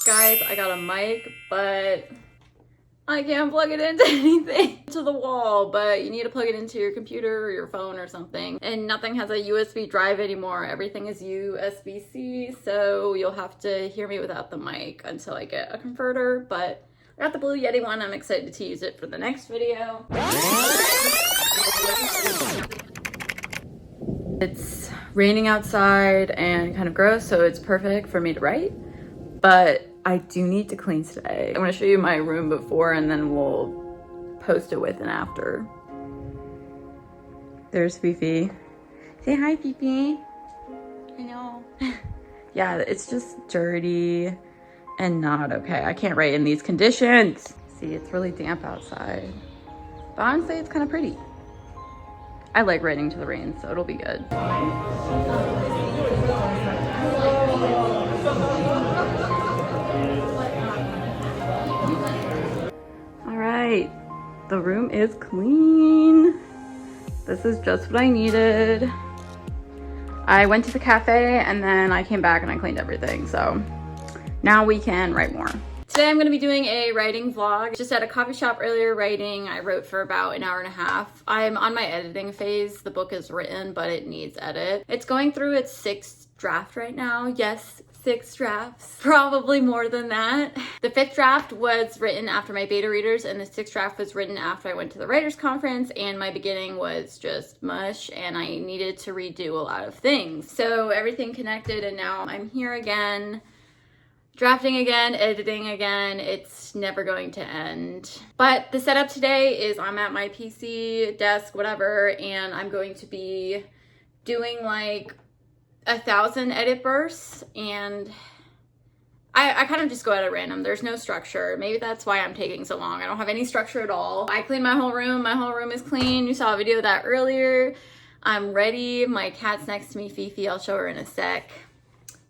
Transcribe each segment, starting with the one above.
Guys, I got a mic, but I can't plug it into anything to the wall, but you need to plug it into your computer or your phone or something. And nothing has a USB drive anymore. Everything is USB-C, so you'll have to hear me without the mic until I get a converter. But I got the Blue Yeti one. I'm excited to use it for the next video. It's raining outside and kind of gross, so it's perfect for me to write. But I do need to clean today. I'm gonna show you my room before and then we'll post it with and after. There's Fifi. Say hi, Fifi. I know. Yeah, it's just dirty and not okay. I can't write in these conditions. See, it's really damp outside. But honestly, it's kind of pretty. I like writing to the rain, so it'll be good. Alright, the room is clean. This is just what I needed. I went to the cafe and then I came back and I cleaned everything, so now we can write more. Today I'm going to be doing a writing vlog. Just at a coffee shop earlier writing. I wrote for about an hour and a half. I'm on my editing phase. The book is written, but it needs edit. It's going through its 6th draft right now. Yes, 6 drafts. Probably more than that. The 5th draft was written after my beta readers, and the 6th draft was written after I went to the writers conference, and my beginning was just mush, and I needed to redo a lot of things. So everything connected, and now I'm here again. Drafting again, editing again, it's never going to end. But the setup today is I'm at my PC, desk, whatever, and I'm going to be doing like 1,000 edit bursts, and I kind of just go at random. There's no structure. Maybe that's why I'm taking so long. I don't have any structure at all. I cleaned my whole room. My whole room is clean. You saw a video of that earlier. I'm ready. My cat's next to me, Fifi. I'll show her in a sec.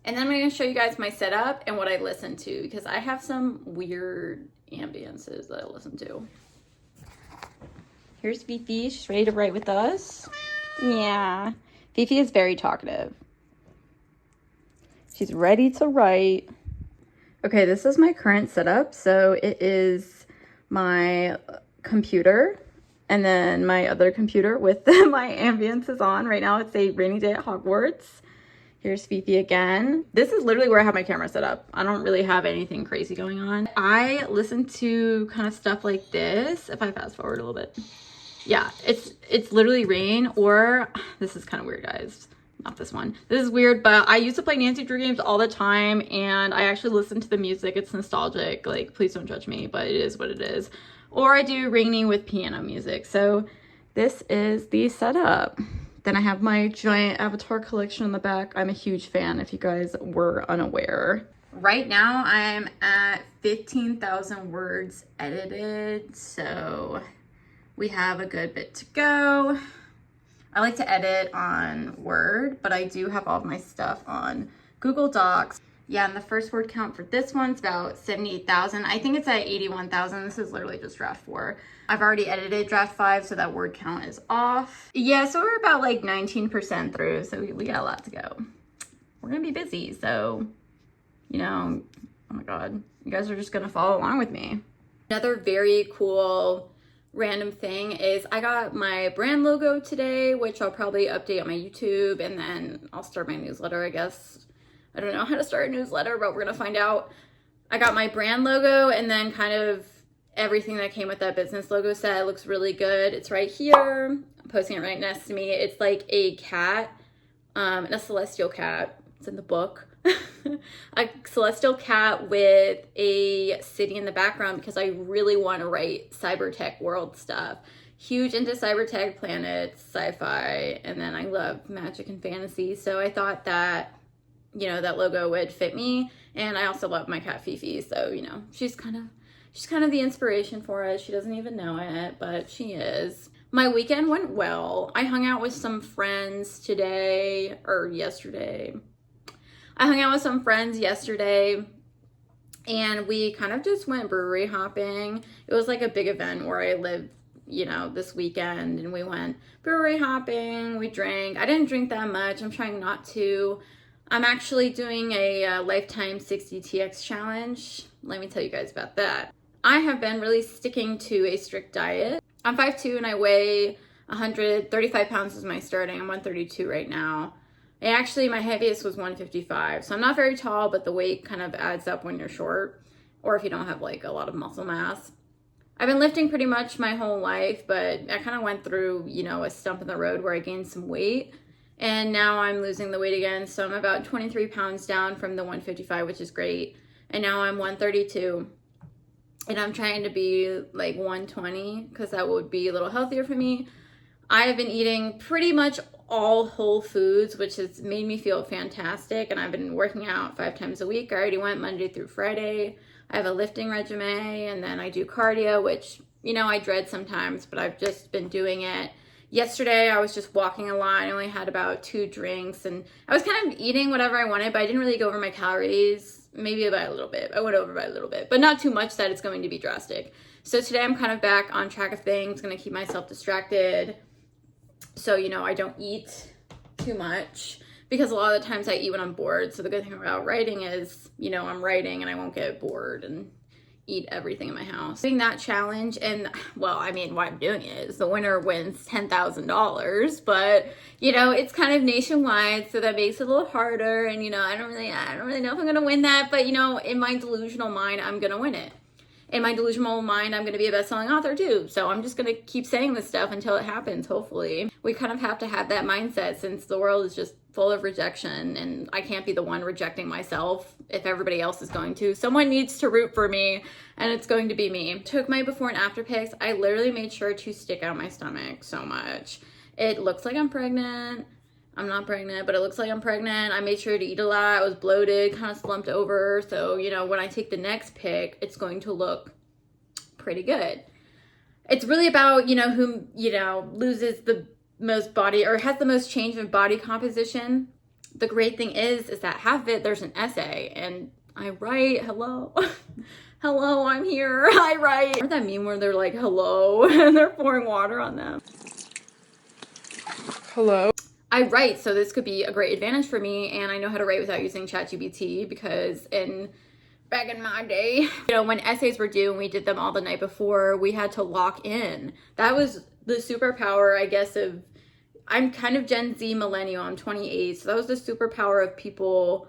And then I'm going to show you guys my setup and what I listen to, because I have some weird ambiances that I listen to. Here's Fifi. She's ready to write with us. Yeah. Fifi is very talkative. She's ready to write. Okay, this is my current setup. So it is my computer and then my other computer with my ambiances on. Right now it's a rainy day at Hogwarts. Here's Fifi again. This is literally where I have my camera set up. I don't really have anything crazy going on. I listen to kind of stuff like this. If I fast forward a little bit. Yeah, it's literally rain, or this is kind of weird, guys. Not this one. This is weird, but I used to play Nancy Drew games all the time, and I actually listen to the music. It's nostalgic. Like, please don't judge me, but it is what it is. Or I do rainy with piano music. So this is the setup. Then I have my giant Avatar collection in the back. I'm a huge fan, if you guys were unaware. Right now, I'm at 15,000 words edited, so we have a good bit to go. I like to edit on Word, but I do have all of my stuff on Google Docs. Yeah, and the first word count for this one's about 78,000. I think it's at 81,000. This is literally just draft 4. I've already edited draft 5, so that word count is off. Yeah, so we're about like 19% through, so we got a lot to go. We're gonna be busy, so, you know, oh my God, you guys are just gonna follow along with me. Another very cool random thing is I got my brand logo today, which I'll probably update on my YouTube, and then I'll start my newsletter, I guess. I don't know how to start a newsletter, but we're gonna find out. I got my brand logo and then kind of everything that came with that business logo set. It looks really good. It's right here. I'm posting it right next to me. It's like a cat, and a celestial cat. It's in the book. A celestial cat with a city in the background, because I really want to write cybertech world stuff. Huge into cybertech, planets, sci-fi, and then I love magic and fantasy. So I thought that, you know, that logo would fit me. And I also love my cat Fifi, so, you know, she's kind of the inspiration for us. She doesn't even know it, but she is. My weekend went well. I hung out with some friends today, or yesterday. I hung out with some friends yesterday, and we kind of just went brewery hopping. It was like a big event where I live, you know, this weekend, and we went brewery hopping, we drank. I didn't drink that much. I'm trying not to. I'm actually doing a lifetime 60 TX challenge. Let me tell you guys about that. I have been really sticking to a strict diet. I'm 5'2" and I weigh 135 pounds is my starting. I'm 132 right now. And actually, my heaviest was 155. So I'm not very tall, but the weight kind of adds up when you're short or if you don't have like a lot of muscle mass. I've been lifting pretty much my whole life, but I kind of went through, you know, a stump in the road where I gained some weight. And now I'm losing the weight again. So I'm about 23 pounds down from the 155, which is great. And now I'm 132. And I'm trying to be like 120 because that would be a little healthier for me. I have been eating pretty much all whole foods, which has made me feel fantastic. And I've been working out 5 times a week. I already went Monday through Friday. I have a lifting regimen and then I do cardio, which, you know, I dread sometimes, but I've just been doing it. Yesterday, I was just walking a lot. I only had about 2 drinks and I was kind of eating whatever I wanted, but I didn't really go over my calories, maybe by a little bit. I went over by a little bit, but not too much that it's going to be drastic. So today I'm kind of back on track of things, going to keep myself distracted. So, you know, I don't eat too much because a lot of the times I eat when I'm bored. So the good thing about writing is, you know, I'm writing and I won't get bored and eat everything in my house. Doing that challenge and, well, I mean, why I'm doing it is the winner wins $10,000, but, you know, it's kind of nationwide, so that makes it a little harder. And, you know, I don't really know if I'm going to win that, but, you know, in my delusional mind, I'm going to win it. In my delusional mind, I'm going to be a best-selling author too. So I'm just going to keep saying this stuff until it happens, hopefully. We kind of have to have that mindset since the world is just full of rejection and I can't be the one rejecting myself if everybody else is going to. Someone needs to root for me and it's going to be me. Took my before and after pics. I literally made sure to stick out my stomach so much. It looks like I'm pregnant. I'm not pregnant, but it looks like I'm pregnant. I made sure to eat a lot. I was bloated, kind of slumped over. So, you know, when I take the next pic, it's going to look pretty good. It's really about, you know, who, you know, loses the most body or has the most change in body composition. The great thing is that half of it, there's an essay and I write, hello, hello, I'm here, I write. Remember that meme where they're like, hello, and they're pouring water on them? Hello. I write, so this could be a great advantage for me, and I know how to write without using ChatGPT because back in my day, you know, when essays were due and we did them all the night before, we had to lock in. That was the superpower, I guess, of, I'm kind of Gen Z millennial, I'm 28, so that was the superpower of people.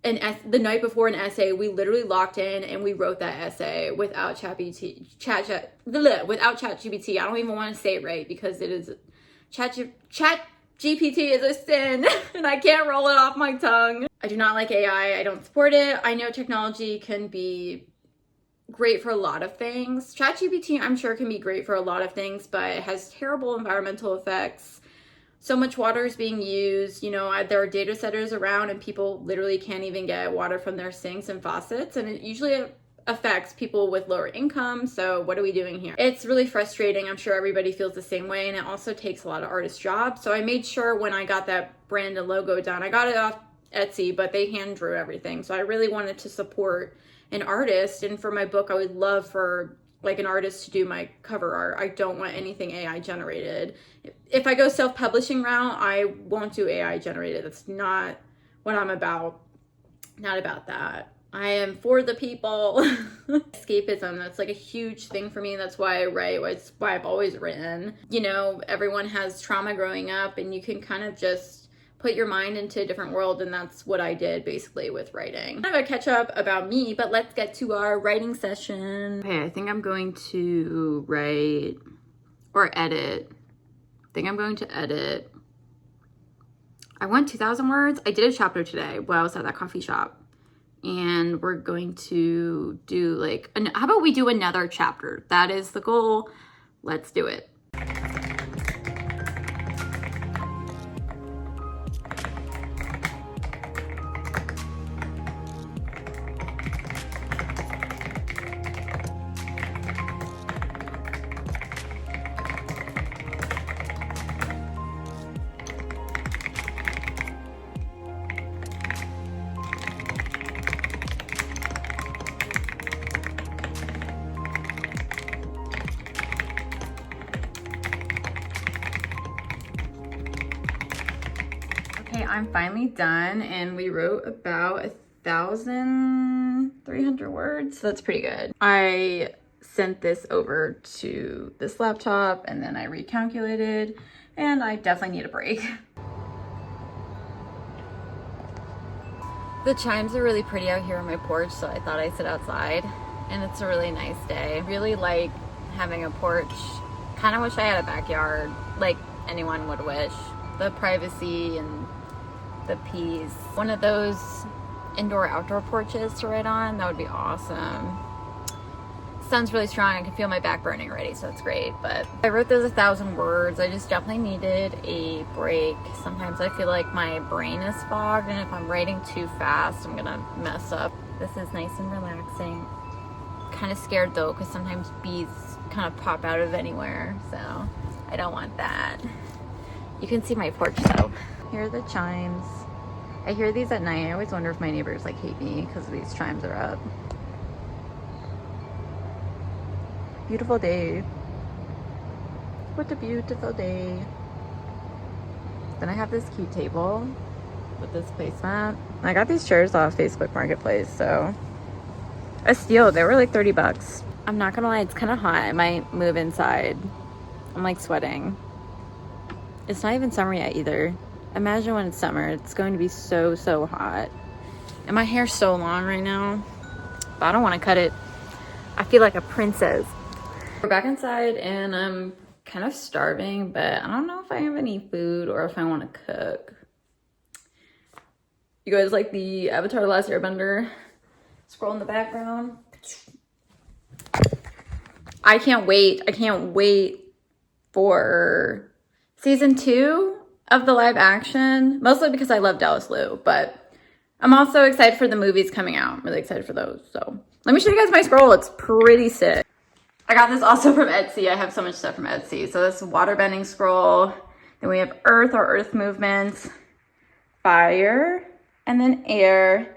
And the night before an essay, we literally locked in and we wrote that essay without ChatGPT. Without ChatGPT. I don't even want to say it right because it is ChatGPT is a sin and I can't roll it off my tongue. I do not like AI. I don't support it. I know technology can be great for a lot of things. ChatGPT, I'm sure, can be great for a lot of things, but it has terrible environmental effects. So much water is being used. You know, there are data centers around and people literally can't even get water from their sinks and faucets. And it usually affects people with lower income. So what are we doing here? It's really frustrating. I'm sure everybody feels the same way. And it also takes a lot of artist jobs. So I made sure when I got that brand and logo done, I got it off Etsy, but they hand drew everything. So I really wanted to support an artist. And for my book, I would love for like an artist to do my cover art. I don't want anything AI generated. If I go self-publishing route, I won't do AI generated. That's not what I'm about. Not about that. I am for the people. Escapism, that's like a huge thing for me. That's why I write. It's why I've always written. You know, everyone has trauma growing up and you can kind of just put your mind into a different world, and that's what I did basically with writing. Kind of a catch up about me, but let's get to our writing session. Okay, I think I'm going to write or edit. I think I'm going to edit. I want 2,000 words. I did a chapter today while I was at that coffee shop, and we're going to do like, how about we do another chapter? That is the goal. Let's do it. I'm finally done, and we wrote about 1,300 words, so that's pretty good. I sent this over to this laptop, and then I recalculated, and I definitely need a break. The chimes are really pretty out here on my porch, so I thought I'd sit outside, and it's a really nice day. I really like having a porch. Kind of wish I had a backyard, like anyone would wish. The privacy and the peace. One of those indoor-outdoor porches to write on, that would be awesome. Sun's really strong. I can feel my back burning already, so it's great. But I wrote those 1,000 words. I just definitely needed a break. Sometimes I feel like my brain is fogged, and if I'm writing too fast, I'm gonna mess up. This is nice and relaxing. Kind of scared though, because sometimes bees kind of pop out of anywhere, so I don't want that. You can see my porch though. Here are the chimes. I hear these at night. I always wonder if my neighbors like hate me because these chimes are up. Beautiful day. What a beautiful day. Then I have this cute table with this placemat. I got these chairs off Facebook Marketplace, so a steal. They were like 30 bucks. I'm not gonna lie, it's kind of hot. I might move inside. I'm like sweating. It's not even summer yet either. Imagine when it's summer. It's going to be so, so hot. And my hair's so long right now, but I don't want to cut it. I feel like a princess. We're back inside, and I'm kind of starving, but I don't know if I have any food or if I want to cook. You guys like the Avatar: The Last Airbender scroll in the background? I can't wait. I can't wait for season 2 of the live action, mostly because I love Dallas Liu, but I'm also excited for the movies coming out. I'm really excited for those. So let me show you guys my scroll. It's pretty sick. I got this also from Etsy. I have so much stuff from Etsy. So this waterbending scroll. Then we have earth or earth movements, fire, and then air.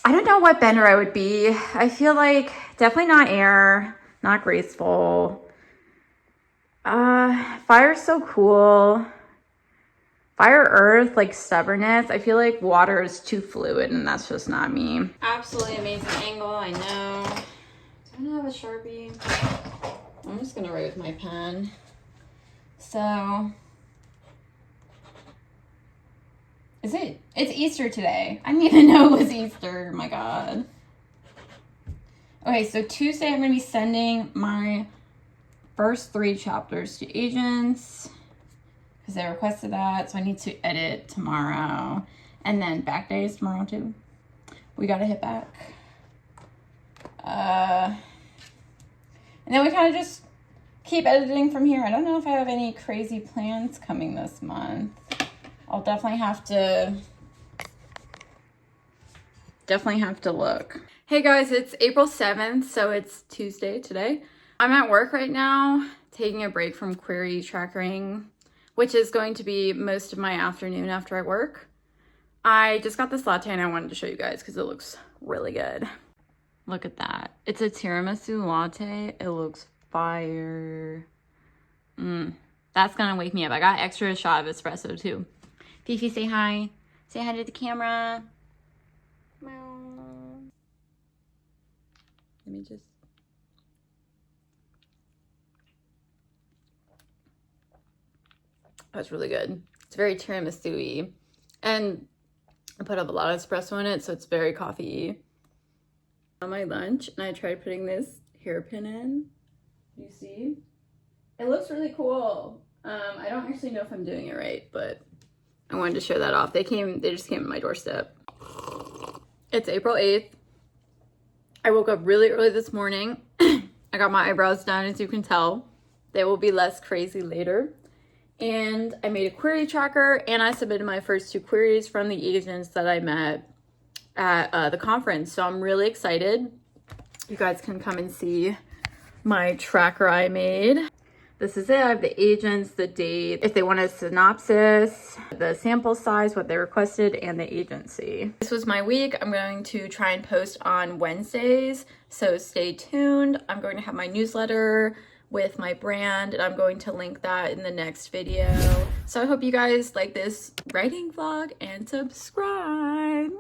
I don't know what bender I would be. I feel like definitely not air, not graceful. Fire's so cool. Fire, earth, like stubbornness. I feel like water is too fluid, and that's just not me. Absolutely amazing angle, I know. Do I have a Sharpie? I'm just gonna write with my pen. So, it's Easter today. I didn't even know it was Easter, my God. Okay, so Tuesday I'm gonna be sending my first 3 chapters to agents because they requested that, so I need to edit tomorrow. And then back days tomorrow too. We gotta hit back. And then we kind of just keep editing from here. I don't know if I have any crazy plans coming this month. I'll definitely have to look. Hey guys, it's April 7th, so it's Tuesday today. I'm at work right now, taking a break from query tracking, which is going to be most of my afternoon after I work. I just got this latte and I wanted to show you guys because it looks really good. Look at that. It's a tiramisu latte. It looks fire. That's gonna wake me up. I got extra shot of espresso too. Fifi, say hi. Say hi to the camera. Meow. Let me just... That's really good. It's very tiramisu-y. And I put up a lot of espresso in it, so it's very coffee-y. On my lunch, and I tried putting this hairpin in. You see? It looks really cool. I don't actually know if I'm doing it right, but I wanted to show that off. They just came to my doorstep. It's April 8th. I woke up really early this morning. I got my eyebrows done, as you can tell. They will be less crazy later. And I made a query tracker, and I submitted my first 2 queries from the agents that I met at the conference. So I'm really excited. You guys can come and see my tracker I made. This is it. I have the agents, the date, if they want a synopsis, the sample size, what they requested, and the agency. This was my week. I'm going to try and post on Wednesdays, so stay tuned. I'm going to have my newsletter with my brand, and I'm going to link that in the next video. So I hope you guys like this writing vlog and subscribe.